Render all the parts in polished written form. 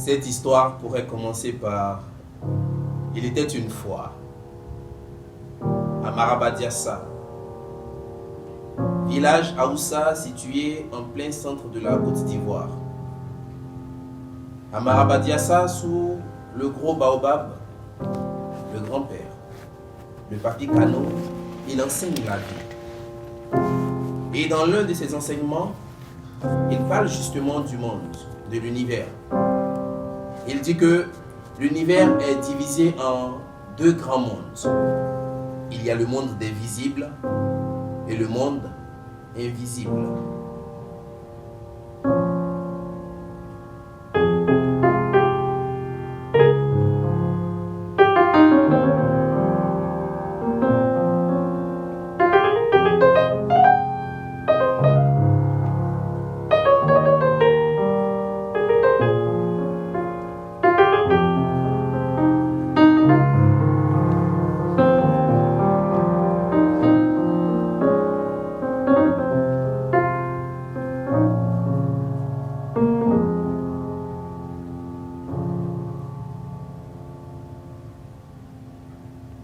Cette histoire pourrait commencer par il était une fois à Marabadiassa, village Aoussa situé en plein centre de la Côte d'Ivoire. À Marabadiassa, sous le gros baobab, le grand-père, le papy Kano, il enseigne la vie. Et dans l'un de ses enseignements, il parle justement du monde, de l'univers. Il dit que l'univers est divisé en deux grands mondes. Il y a le monde des visibles et le monde invisible.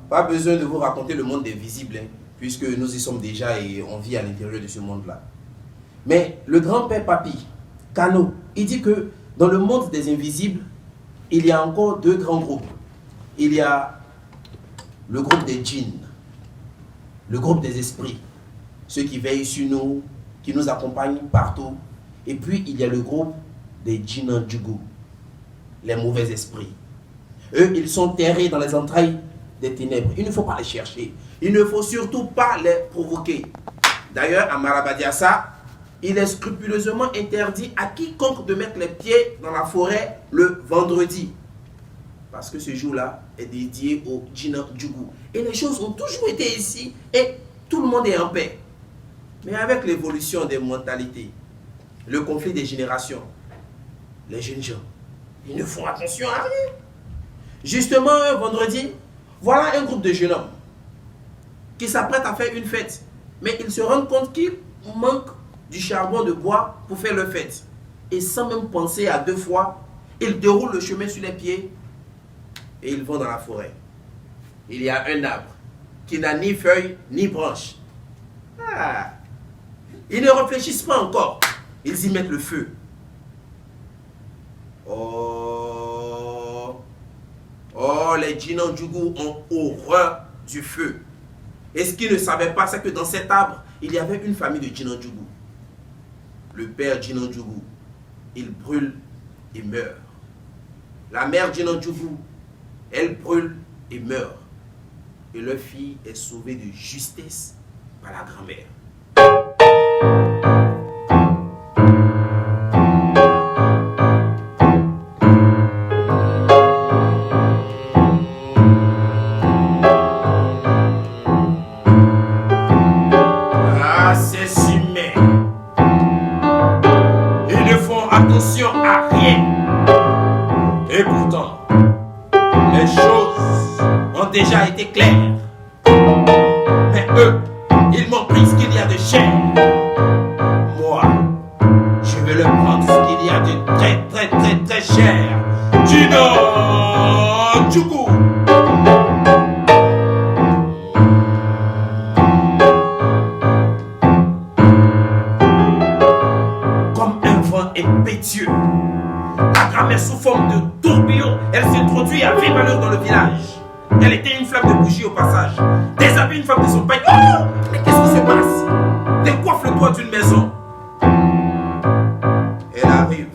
Pas besoin de vous raconter le monde des visibles, puisque nous y sommes déjà et on vit à l'intérieur de ce monde-là. Mais le grand-père Papy, Kano, il dit que dans le monde des invisibles, il y a encore deux grands groupes. Il y a le groupe des djinns, le groupe des esprits, ceux qui veillent sur nous, qui nous accompagnent partout. Et puis il y a le groupe des djinns-djougou, les mauvais esprits. Eux, ils sont terrés dans les entrailles des ténèbres. Il ne faut pas les chercher. Il ne faut surtout pas les provoquer. D'ailleurs, à Marabadiassa, il est scrupuleusement interdit à quiconque de mettre les pieds dans la forêt le vendredi. Parce que ce jour-là est dédié au djinns-djougou. Et les choses ont toujours été ici et tout le monde est en paix. Mais avec l'évolution des mentalités, le conflit des générations, les jeunes gens, ils ne font attention à rien. Justement, un vendredi, voilà un groupe de jeunes hommes qui s'apprêtent à faire une fête. Mais ils se rendent compte qu'il manque du charbon de bois pour faire leur fête. Et sans même penser à deux fois, ils déroulent le chemin sur les pieds et ils vont dans la forêt. Il y a un arbre qui n'a ni feuilles ni branches. Ils ne réfléchissent pas encore. Ils y mettent le feu. Oh, les djinns-djougou ont horreur du feu. Et ce qu'ils ne savaient pas, c'est que dans cet arbre, il y avait une famille de djinns-djougou. Le père djinns-djougou, il brûle et meurt. La mère djinns-djougou, elle brûle et meurt. Et leur fille est sauvée de justesse par la grand-mère. Attention à rien. Et pourtant, les choses ont déjà été claires. Mais eux, ils m'ont pris ce qu'il y a de cher. Moi, je vais leur prendre ce qu'il y a de très très très très cher. Djinns-djougou. Impétueux. La grand-mère sous forme de tourbillon, elle s'introduit à vive allure dans le village. Elle était une flamme de bougie au passage. Déshabille une femme de son pain. Oh, mais qu'est-ce qui se passe? Décoiffe le toit d'une maison. Elle arrive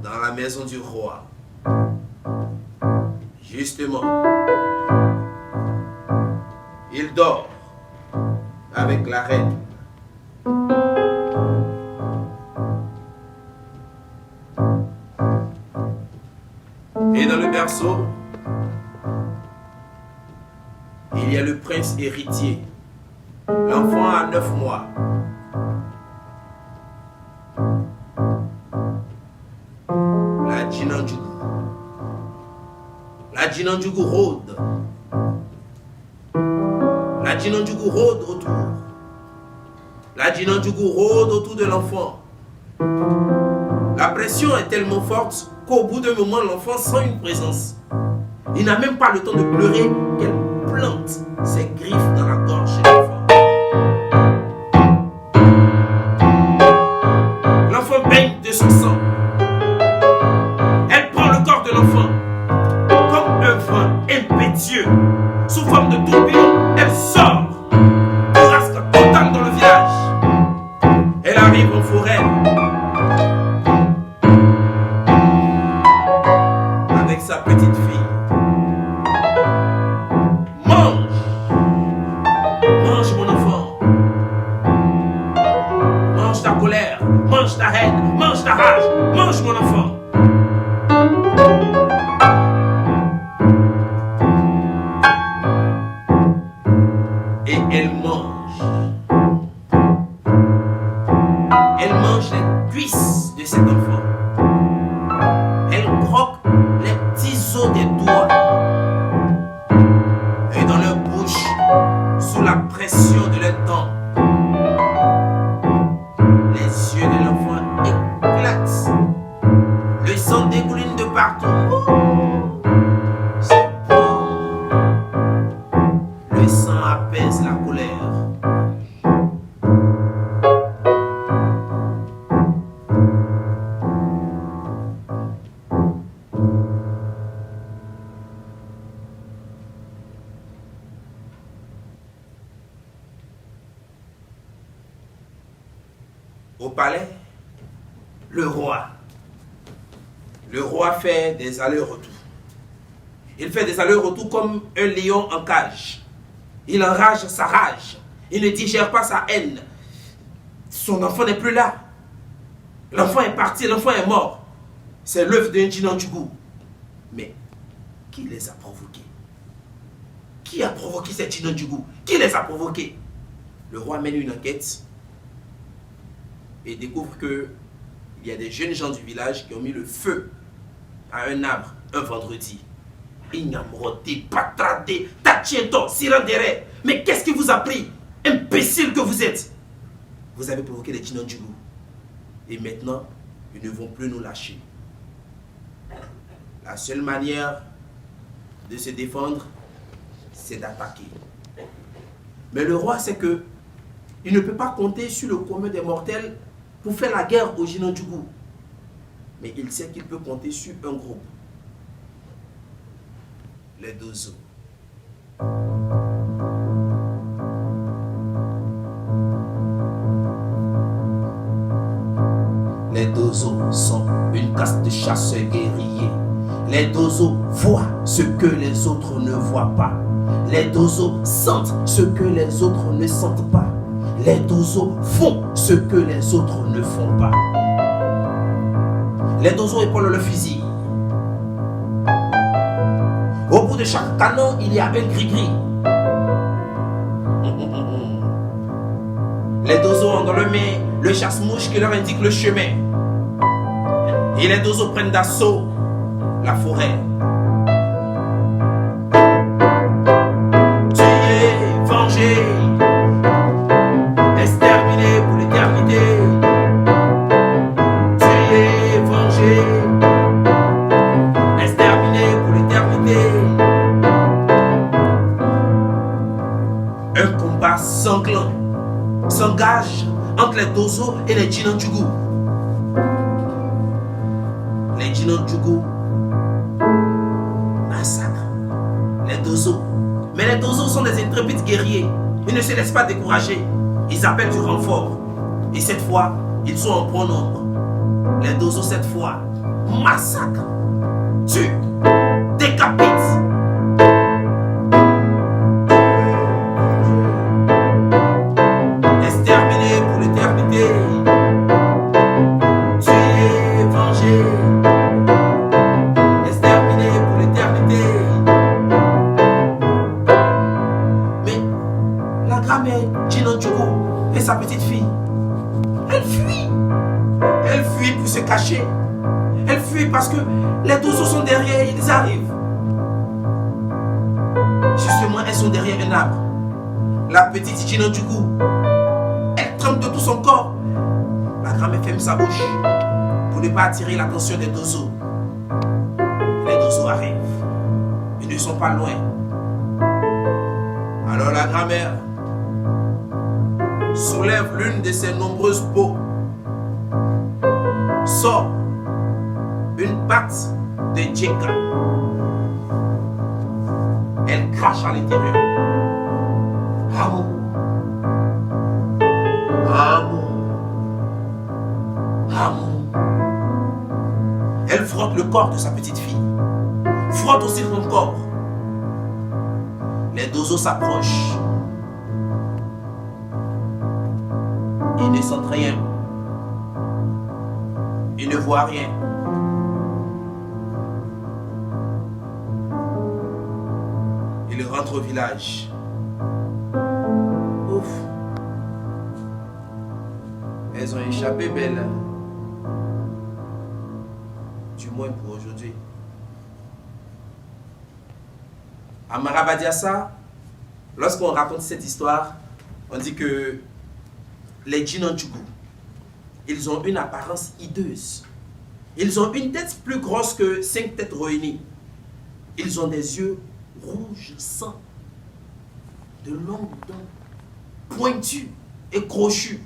dans la maison du roi. Justement, il dort avec la reine. Et dans le berceau, il y a le prince héritier. L'enfant a 9 mois. La djinns-djougou. La djinns-djougou rôde. La djinns-djougou rôde autour. La djinns-djougou rôde autour de l'enfant. pression est tellement forte qu'au bout d'un moment, l'enfant sent une présence. Il n'a même pas le temps de pleurer qu'elle plante ses griffes dans la gorge de l'enfant. L'enfant baigne de son sang. Elle prend le corps de l'enfant comme un vent impétueux. Sous forme de tourbillon, elle sort. Bourrasque totale dans le village. Elle arrive en forêt. Avec sa petite fille. Mange. Mange mon enfant. Mange ta colère. Mange ta haine. Mange ta rage. Mange mon enfant. Et elle mange. Elle mange les cuisses de cet enfant. Elle croque les petits os des doigts. Et dans leur bouche, sous la pression de leurs dents, les yeux de l'enfant éclatent. Le sang dégouline de partout. C'est bon. Le sang apaise la colère. Au palais, le roi fait des allers-retours. Il fait des allers-retours comme un lion en cage. Il enrage sa rage. Il ne digère pas sa haine. Son enfant n'est plus là. L'enfant est parti, l'enfant est mort. C'est l'œuvre d'un Djinan Djougou. Mais qui les a provoqués? Qui a provoqué ces Djinan Djougou? Qui les a provoqués? Le roi mène une enquête et découvre qu'il y a des jeunes gens du village qui ont mis le feu à un arbre un vendredi. Ignamroté, patradé, tachieto, sirandere. Mais qu'est-ce qui vous a pris? Imbécile que vous êtes! Vous avez provoqué les Djinan Djougou. Et maintenant, ils ne vont plus nous lâcher. La seule manière de se défendre, c'est d'attaquer. Mais le roi sait que il ne peut pas compter sur le commun des mortels pour faire la guerre aux Djinan Djougou. Mais il sait qu'il peut compter sur un groupe. Les Dozo. Les Dozo sont une caste de chasseurs guerriers. Les Dozo voient ce que les autres ne voient pas. Les Dozo sentent ce que les autres ne sentent pas. Les Dozo font ce que les autres ne font pas. Les Dozo épaulent le fusil. Au bout de chaque canon, il y a un gris-gris. Les Dozo ont dans le main le chasse-mouche qui leur indique le chemin. Et les Dozo prennent d'assaut la forêt. Tuer, venger, exterminer pour l'éternité. Tuer, venger, exterminer pour l'éternité. Un combat sanglant s'engage entre les Dozo et les Djinan Djougou. Les Djinan Djougou massacrent les Dozo. Mais les Dozo sont des intrépides guerriers. Ils ne se laissent pas décourager. Ils appellent du renfort. Et cette fois, ils sont en bon nombre. Les Dozo, cette fois, massacrent, tuent, décapitent. Exterminés pour l'éternité. Tuer, venger. Exterminés pour l'éternité. Mais la grand-mère Djinan Djougou et sa petite fille, elle fuit. Elle fuit pour se cacher. Elle fuit parce que les Dozo sont derrière, ils arrivent. Justement, elles sont derrière un arbre. La petite Djinan Djougou, elle tremble de tout son corps. La grand-mère ferme sa bouche pour pour ne pas attirer l'attention des oiseaux. Les oiseaux arrivent. Ils ne sont pas loin. Alors la grand-mère soulève l'une de ses nombreuses peaux, sort une patte de Jenga. Elle crache à l'intérieur. Amour. Amour. Amour. Elle frotte le corps de sa petite fille. Frotte aussi son corps. Les oiseaux s'approchent. Ils ne sentent rien. Ils ne voient rien. Ils rentrent au village. Ouf. Elles ont échappé belles. Du moins pour aujourd'hui. À Marabadiassa, lorsqu'on raconte cette histoire, on dit que les Djinandjougou, ils ont une apparence hideuse. Ils ont une tête plus grosse que 5 têtes réunies. Ils ont des yeux rouges sang, de longues dents, pointues et crochues.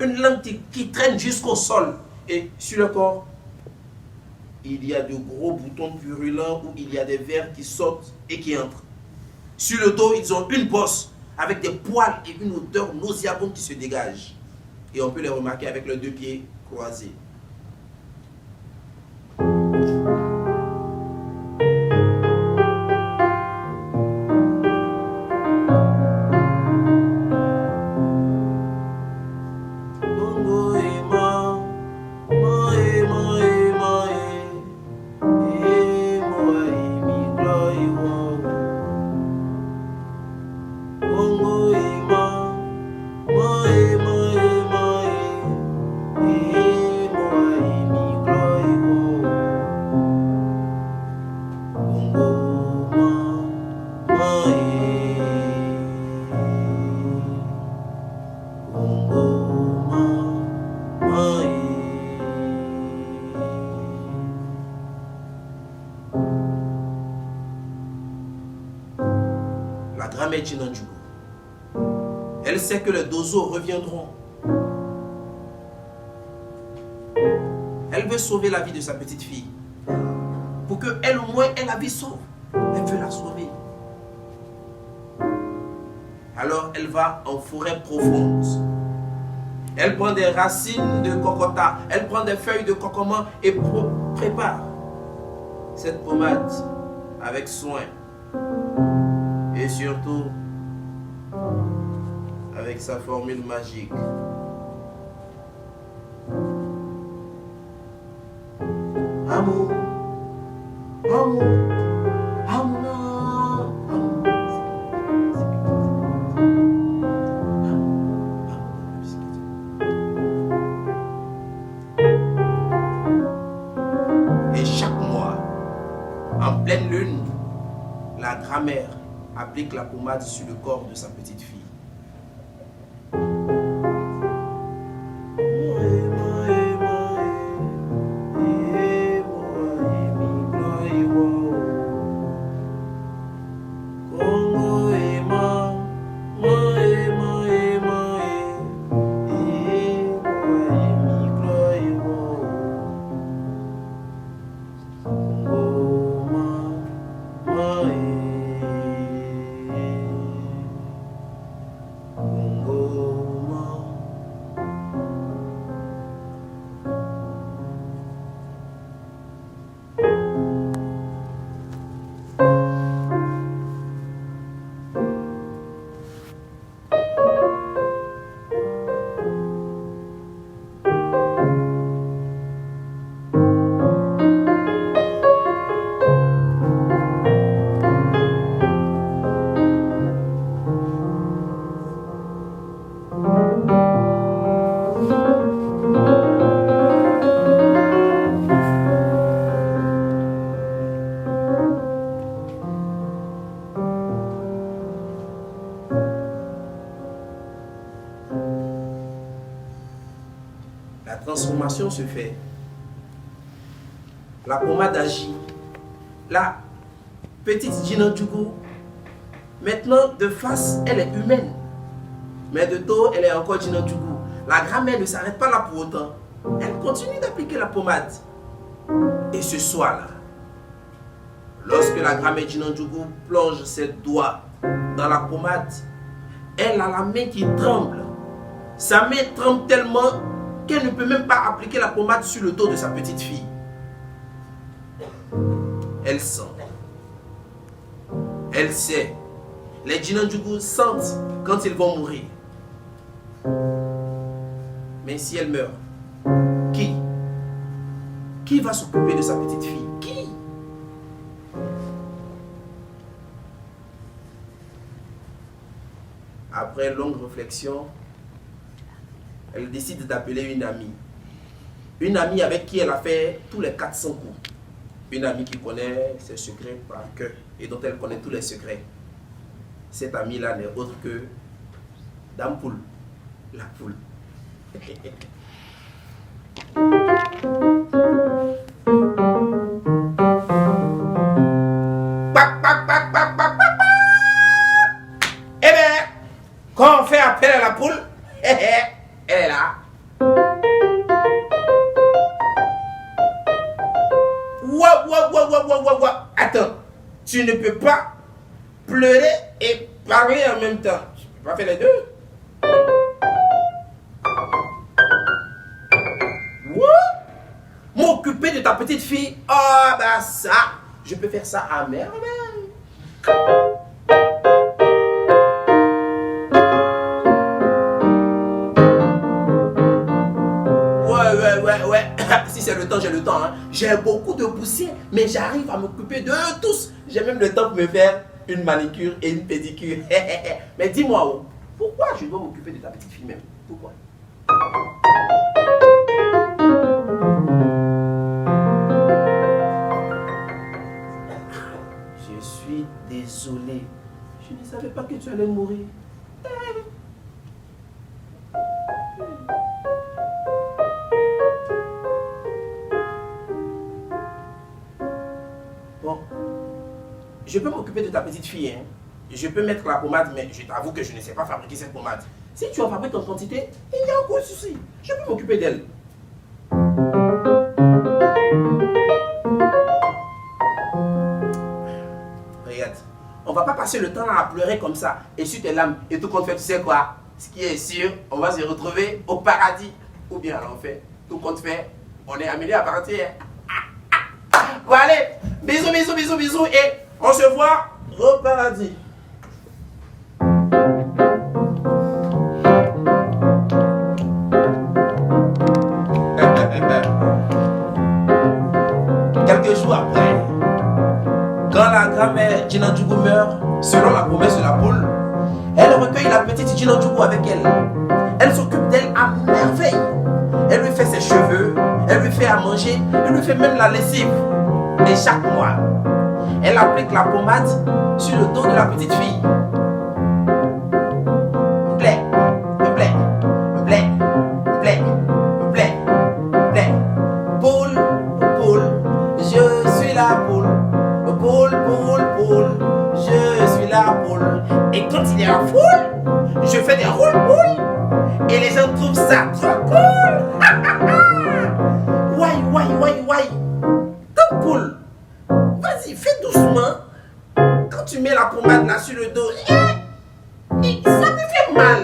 Une langue qui traîne jusqu'au sol. Et sur le corps, il y a de gros boutons purulents où il y a des vers qui sortent et qui entrent. Sur le dos, ils ont une bosse avec des poils et une odeur nauséabonde qui se dégage. Et on peut les remarquer avec leurs 2 pieds croisés. La grand-mère Djinandjougou, elle sait que les oiseaux reviendront. Elle veut sauver la vie de sa petite fille. Pour qu'elle au moins ait la vie sauve. Elle veut la sauver. Alors elle va en forêt profonde. Elle prend des racines de cocota. Elle prend des feuilles de cocoman et prépare cette pommade avec soin. Et surtout, avec sa formule magique. Amour, amour, amour, amour. Et chaque mois, en pleine lune, la grand-mère applique la pommade sur le corps de sa petite fille. La transformation se fait la pommade agit. La petite Djinandjougou, maintenant de face, elle est humaine. Mais de dos, elle est encore Djinandjougou. La grand-mère ne s'arrête pas là pour autant. Elle continue d'appliquer la pommade. Et ce soir-là, lorsque la grand-mère Djinandjougou plonge ses doigts dans la pommade, elle a la main qui tremble. Sa main tremble tellement qu'elle ne peut même pas appliquer la pommade sur le dos de sa petite fille. Elle sent. Elle sait. Les Djinandjougou sentent quand ils vont mourir. Mais si elle meurt, qui va s'occuper de sa petite fille? Qui? Après longue réflexion, elle décide d'appeler une amie. Une amie avec qui elle a fait tous les 400 coups. Une amie qui connaît ses secrets par cœur et dont elle connaît tous les secrets. Cette amie-là n'est autre que Dame Poule, la poule. Eh bien, quand on fait appel à la poule, elle est là. Ouah. Attends, tu ne peux pas pleurer et parler en même temps. Tu peux pas faire les deux. M'occuper de ta petite fille, oh bah ça, je peux faire ça à merveille. Ouais. Si c'est le temps, j'ai le temps. Hein. J'ai beaucoup de poussière, mais j'arrive à m'occuper de tous. J'ai même le temps pour me faire une manicure et une pédicure. Mais dis-moi, pourquoi je dois m'occuper de ta petite fille même? Pourquoi? Je suis désolé. Je ne savais pas que tu allais mourir. Bon, je peux m'occuper de ta petite fille, hein. Je peux mettre la pommade, mais je t'avoue que je ne sais pas fabriquer cette pommade. Si tu en fabriques en quantité, il y a aucun souci. Je peux m'occuper d'elle. Regarde, on va pas passer le temps à pleurer comme ça et sur tes larmes et tout compte fait, tu sais quoi? Ce qui est sûr, on va se retrouver au paradis ou bien à l'enfer. Tout compte fait, on est amené à partir. Bon allez, bisous et on se voit au paradis. Quelques jours après, quand la grand-mère Djinandjougou meurt, selon la promesse de la poule, elle recueille la petite Djinandjougou avec elle. Elle s'occupe d'elle à merveille. Elle lui fait ses cheveux, elle lui fait à manger, elle lui fait même la lessive. Et chaque mois, elle applique la pommade sur le dos de la petite fille. Blé. Poule, je suis la poule. Poule, je suis la poule. Et quand il y a la foule, je fais des roules-poules. Et les gens trouvent ça trop cool. Why. Comme poule, vas-y, fais doucement. Quand tu mets la pommade là sur le dos, ça me fait mal.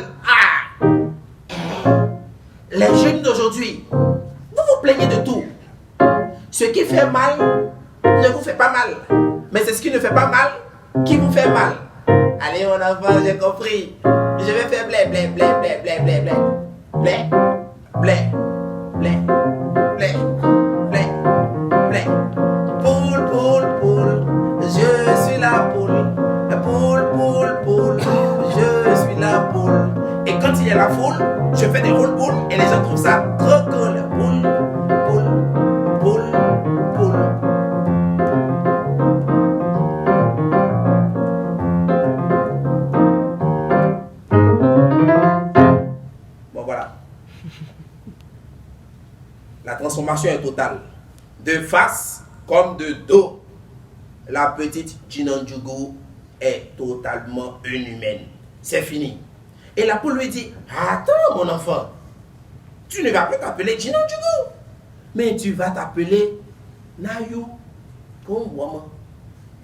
Les jeunes d'aujourd'hui, vous vous plaignez de tout. Ce qui fait mal ne vous fait pas mal. Mais c'est ce qui ne fait pas mal qui vous fait mal. Allez mon enfant, j'ai compris. Je vais faire blé. Poule, je suis la poule. Poule, je suis la poule. Et quand il y a la foule, je fais des roules-poules et les gens trouvent ça trop cool. Poule. Bon voilà. La transformation est totale. De face, comme de dos. La petite Jinandjougou est totalement inhumaine. C'est fini. Et la poule lui dit, attends mon enfant, tu ne vas plus t'appeler Jinandjougou, mais tu vas t'appeler Nayu Pongwama.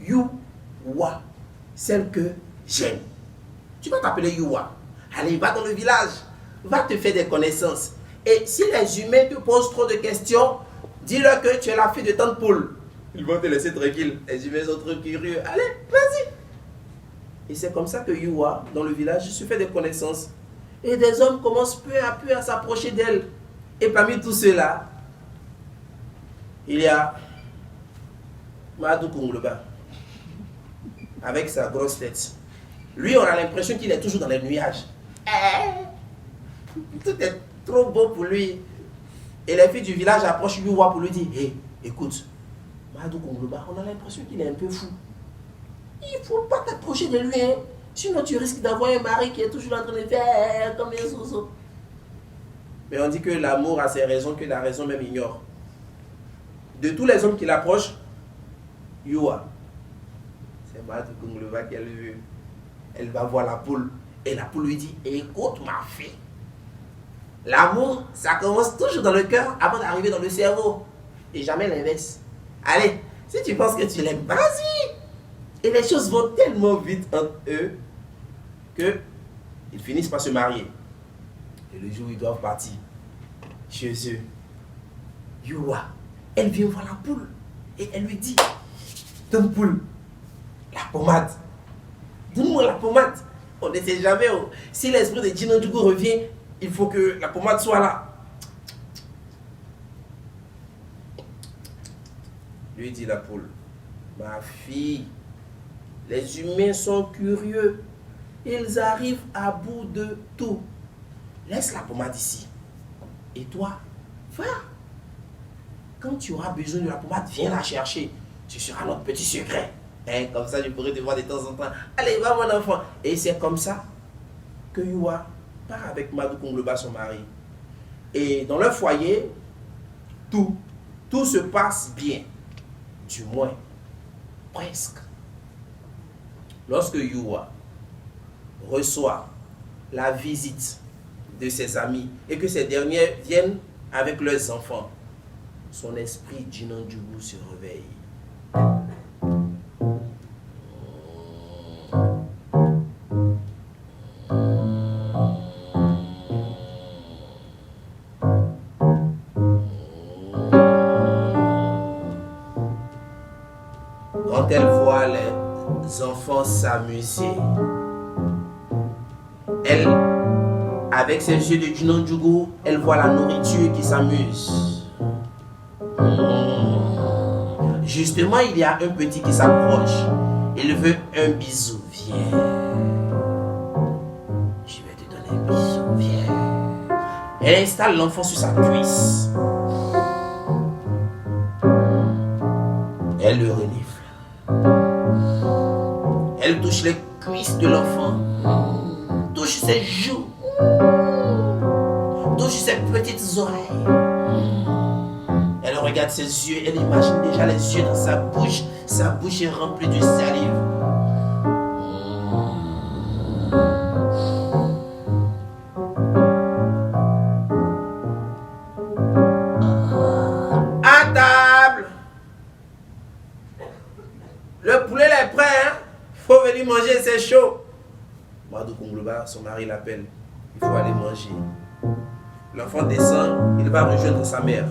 Yuwa, celle que j'aime. Tu vas t'appeler Yuwa. Allez, va dans le village, va te faire des connaissances. Et si les humains te posent trop de questions, dis-leur que tu es la fille de tante poule. Ils vont te laisser tranquille. Les humains sont trop curieux. Allez, vas-y. Et c'est comme ça que Yuwa, dans le village, se fait des connaissances. Et des hommes commencent peu à peu à s'approcher d'elle. Et parmi tout cela, il y a Madou Kongloba, avec sa grosse tête. Lui, on a l'impression qu'il est toujours dans les nuages. Tout est trop beau pour lui. Et les filles du village approchent Yuwa pour lui dire, hé, écoute, Madou Kongloba, on a l'impression qu'il est un peu fou. Il ne faut pas t'approcher de lui, hein. Sinon tu risques d'avoir un mari qui est toujours en train de faire comme un zozo. Mais on dit que l'amour a ses raisons que la raison même ignore. De tous les hommes qui l'approchent, Yuwa, c'est Madou Kongloba qu'elle veut. Elle va voir la poule. Et la poule lui dit, écoute ma fille, l'amour, ça commence toujours dans le cœur avant d'arriver dans le cerveau. Et jamais l'inverse. Allez, si tu penses que tu l'aimes, vas-y. Et les choses vont tellement vite entre eux qu'ils finissent par se marier. Et le jour où ils doivent partir, chez eux, Yuwa, elle vient voir la poule. Et elle lui dit, donne poule, la pommade. Donne-moi la pommade. On ne sait jamais. Oh. Si l'esprit de Jinandjougou revient, il faut que la pommade soit là. Lui dit la poule, ma fille, les humains sont curieux. Ils arrivent à bout de tout. Laisse la pommade ici. Et toi, va. Quand tu auras besoin de la pommade, viens la chercher. Ce sera notre petit secret. Hein, comme ça, je pourrai te voir de temps en temps. Allez, va mon enfant. Et c'est comme ça que Yuwa part avec Madou Kongloba, son mari. Et dans leur foyer, tout se passe bien. Du moins, presque. Lorsque Yuwa reçoit la visite de ses amis et que ces derniers viennent avec leurs enfants, son esprit Jinandjougou se réveille. Quand elle voit les enfants s'amuser, elle, avec ses yeux de Jinandjougou, elle voit la nourriture qui s'amuse. Justement, il y a un petit qui s'approche. Il veut un bisou. Viens. Je vais te donner un bisou. Viens. Elle installe l'enfant sur sa cuisse. Elle le renifle. Elle touche les cuisses de l'enfant. Touche ses joues. Touche ses petites oreilles. Elle regarde ses yeux, elle imagine déjà les yeux dans sa bouche est remplie de salive. À table. Le poulet est prêt, hein? Faut venir manger, c'est chaud. Madou Kongloba, son mari l'appelle. Il faut aller manger. L'enfant descend, il va rejoindre sa mère.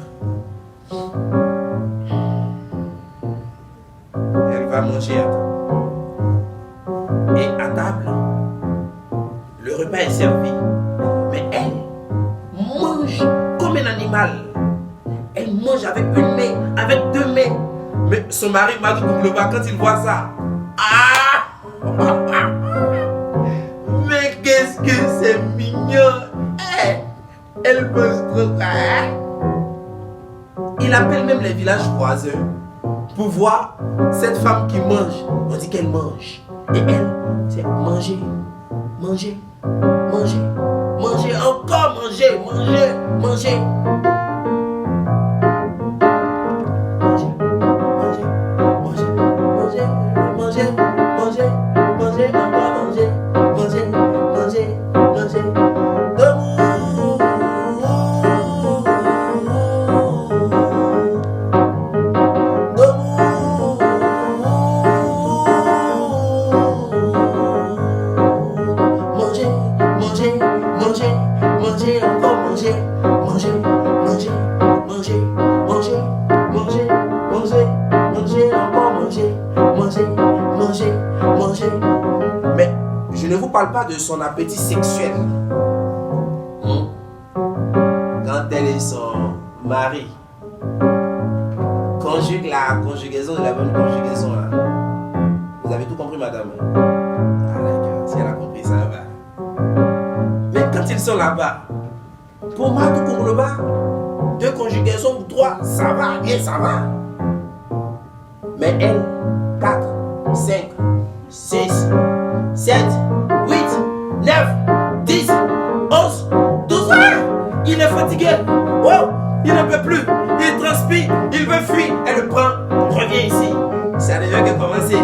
Elle va manger à table. Et à table, le repas est servi. Mais elle mange comme un animal. Elle mange avec une main, avec deux mains. Mais son mari, Madou Kongloba, quand il voit ça, mais qu'est-ce que c'est mignon! Elle mange trop. Il appelle même les villages voisins pour voir cette femme qui mange. On dit qu'elle mange. Et elle, c'est manger, manger, manger, manger, encore manger, manger, manger. Manger, parle pas de son appétit sexuel. Quand elle et son mari conjuguent la conjugaison de la bonne conjugaison là. Vous avez tout compris, madame? Ah d'accord, si elle a compris, ça va. Mais quand ils sont là-bas, pour moi, tout court le bas, 2 conjugaisons ou 3, ça va, et ça va. Mais elle, 4, 5, 6, 7, 8, 9, 10, 11, 12 ans. Il est fatigué. Oh, il ne peut plus. Il transpire, il veut fuir. Elle le prend, revient ici. Ça ne vient que commencer.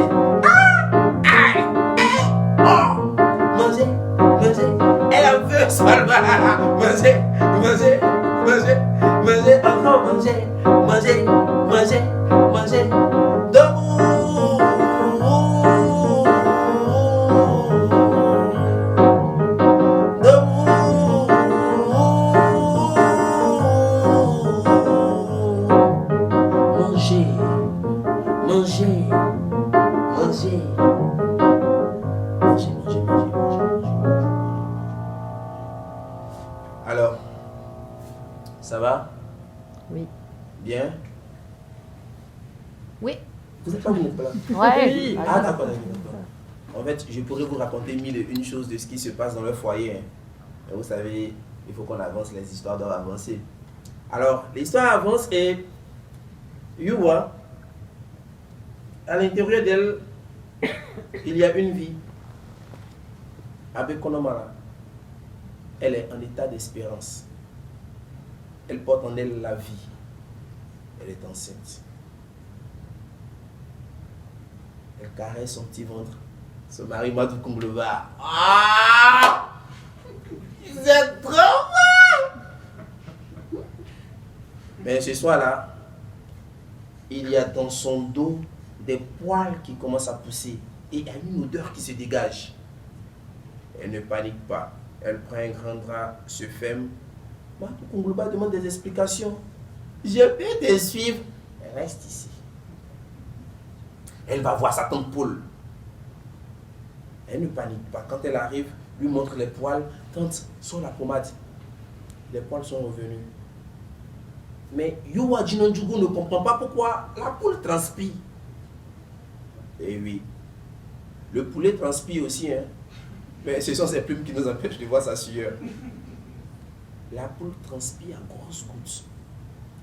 Manger, manger. Elle a veut seulement manger, manger, manger, manger, encore manger, manger, manger, manger. Debout. Debout. Manger, manger, manger. Alors, ça va? Oui. Bien? Oui. Vous n'êtes pas venu là? Ouais. Ah d'accord, d'accord. En fait, je pourrais vous raconter 1001 choses de ce qui se passe dans le foyer. Mais vous savez, il faut qu'on avance, les histoires doivent avancer. Alors, l'histoire avance et Yuwa, à l'intérieur d'elle, il y a une vie. Avec Konomara, elle est en état d'espérance. Elle porte en elle la vie. Elle est enceinte. Elle caresse son petit ventre. Son mari Madou Konglova. Ah! C'est trop mal! Mais ce soir-là, il y a dans son dos des poils qui commencent à pousser. Et il y a une odeur qui se dégage. Elle ne panique pas. Elle prend un grand drap, se ferme. Madou Konglova demande des explications. Je peux te suivre. Elle reste ici. Elle va voir sa tante Paul. Elle ne panique pas. Quand elle arrive, lui montre les poils. Tante, sors la pommade. Les poils sont revenus. Mais Yuwa Jinonjugu ne comprend pas pourquoi la poule transpire. Et oui, le poulet transpire aussi, hein. Mais ce sont ses plumes qui nous empêchent de voir sa sueur. La poule transpire à grosses gouttes.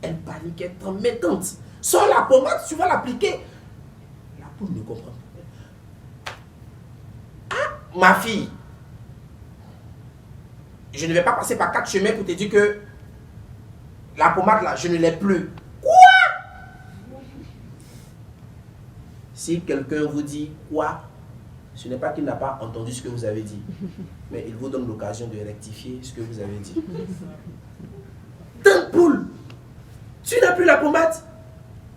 Elle panique, elle tremble. Mais tante, sors la pommade, tu vas l'appliquer. La poule ne comprend pas. Ah, ma fille, je ne vais pas passer par 4 chemins pour te dire que la pommade là, je ne l'ai plus. Quoi? Si quelqu'un vous dit quoi, ce n'est pas qu'il n'a pas entendu ce que vous avez dit, mais il vous donne l'occasion de rectifier ce que vous avez dit. Tante poule, tu n'as plus la pommade?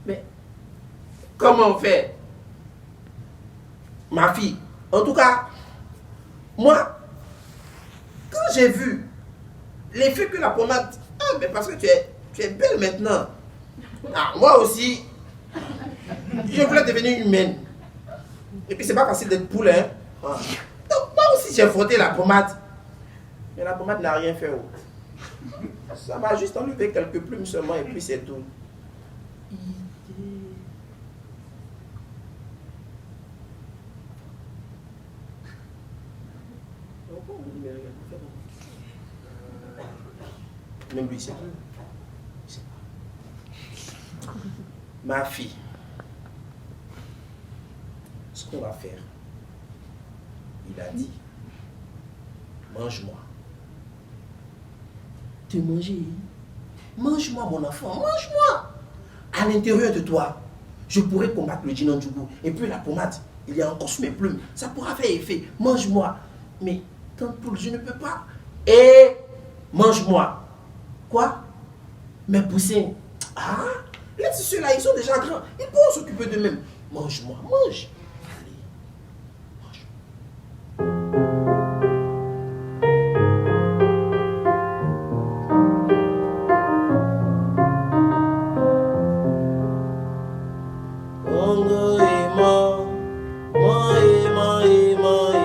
Mais comment on fait? Ma fille, en tout cas, moi, quand j'ai vu l'effet que la pommade... Ah, mais parce que tu es belle maintenant. Ah, moi aussi, je voulais devenir humaine. Et puis c'est pas facile d'être poule, hein. Ah. Donc moi aussi j'ai frotté la pommade. Mais la pommade n'a rien fait. Oh. Ça m'a juste enlevé quelques plumes seulement et puis c'est tout. Même lui, c'est pas. Ma fille, ce qu'on va faire, il a dit, mange-moi. Te manger? Mange-moi, mon enfant, mange-moi. À l'intérieur de toi, je pourrais combattre le Jinonjugu. Et puis la pommade, il y a encore sous mes plumes. Ça pourra faire effet. Mange-moi. Mais, tante poule, je ne peux pas. Et mange-moi. Quoi? Mes poussins. Ah, les tissus là, ils sont déjà grands. Ils pourront s'occuper d'eux-mêmes. Mange-moi, mange. Allez, mange.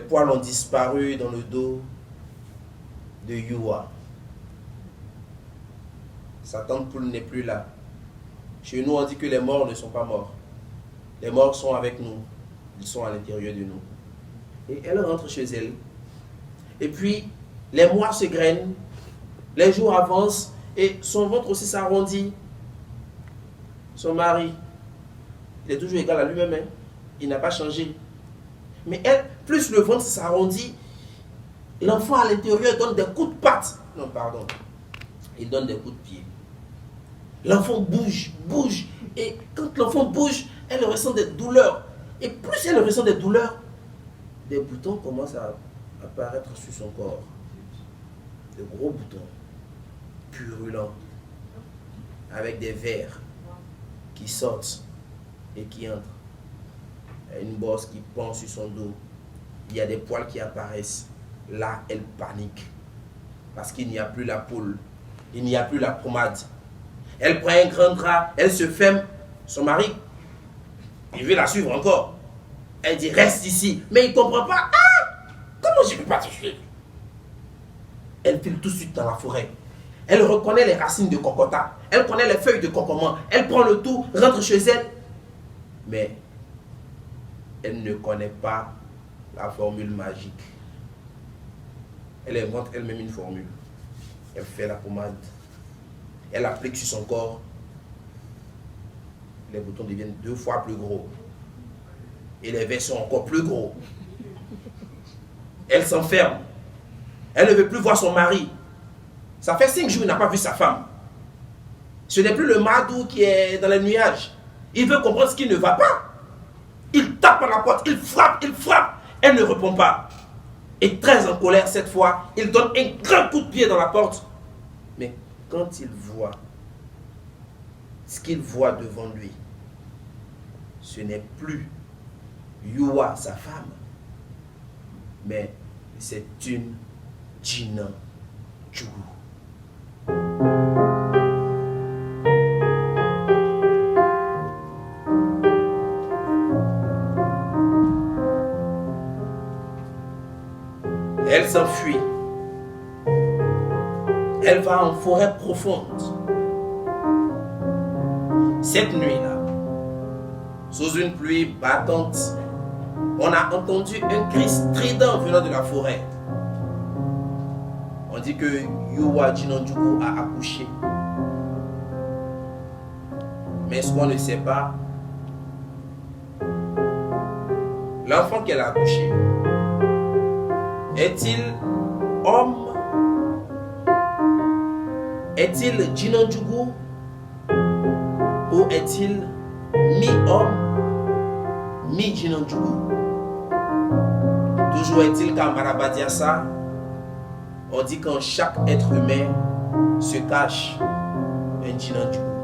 poils ont disparu dans le dos de Yua. Sa tante poule n'est plus là. Chez nous, on dit que les morts ne sont pas morts. Les morts sont avec nous. Ils sont à l'intérieur de nous. Et elle rentre chez elle. Et puis, les mois se grainent. Les jours avancent. Et son ventre aussi s'arrondit. Son mari, il est toujours égal à lui-même. Hein? Il n'a pas changé. Mais elle, plus le ventre s'arrondit, l'enfant à l'intérieur donne des coups de patte. Non, pardon. Il donne des coups de pied. L'enfant bouge, bouge. Et quand l'enfant bouge, elle ressent des douleurs. Et plus elle ressent des douleurs, des boutons commencent à apparaître sur son corps. De gros boutons, purulents, avec des vers qui sortent et qui entrent. Il y a une bosse qui pend sur son dos. Il y a des poils qui apparaissent. Là, elle panique. Parce qu'il n'y a plus la poule. Il n'y a plus la pommade. Elle prend un grand drap. Elle se ferme. Son mari, il veut la suivre encore. Elle dit, reste ici. Mais il ne comprend pas. Ah! Comment je ne peux pas te suivre? Elle file tout de suite dans la forêt. Elle reconnaît les racines de cocota. Elle connaît les feuilles de cocomant. Elle prend le tout, rentre chez elle. Mais elle ne connaît pas la formule magique. Elle invente elle-même une formule. Elle fait la pommade. Elle applique sur son corps. Les boutons deviennent 2 fois plus gros. Et les vers sont encore plus gros. Elle s'enferme. Elle ne veut plus voir son mari. Ça fait 5 jours qu'il n'a pas vu sa femme. Ce n'est plus le Madou qui est dans les nuages. Il veut comprendre ce qui ne va pas. Il tape à la porte, il frappe, il frappe. Elle ne répond pas. Et très en colère cette fois, il donne un grand coup de pied dans la porte. Mais quand il voit ce qu'il voit devant lui, ce n'est plus Yua, sa femme, mais c'est une Djina Djougou. Elle s'enfuit. Elle va en forêt profonde. Cette nuit-là, sous une pluie battante, on a entendu un cri strident venant de la forêt. On dit que Yua Djina Djougou a accouché. Mais ce qu'on ne sait pas, l'enfant qu'elle a accouché, est-il homme? Est-il Djina Djougou? Ou est-il mi-homme, mi-Djina Djougou? Toujours est-il qu'en Marabadiassa, on dit qu'en chaque être humain se cache un Djina Djougou.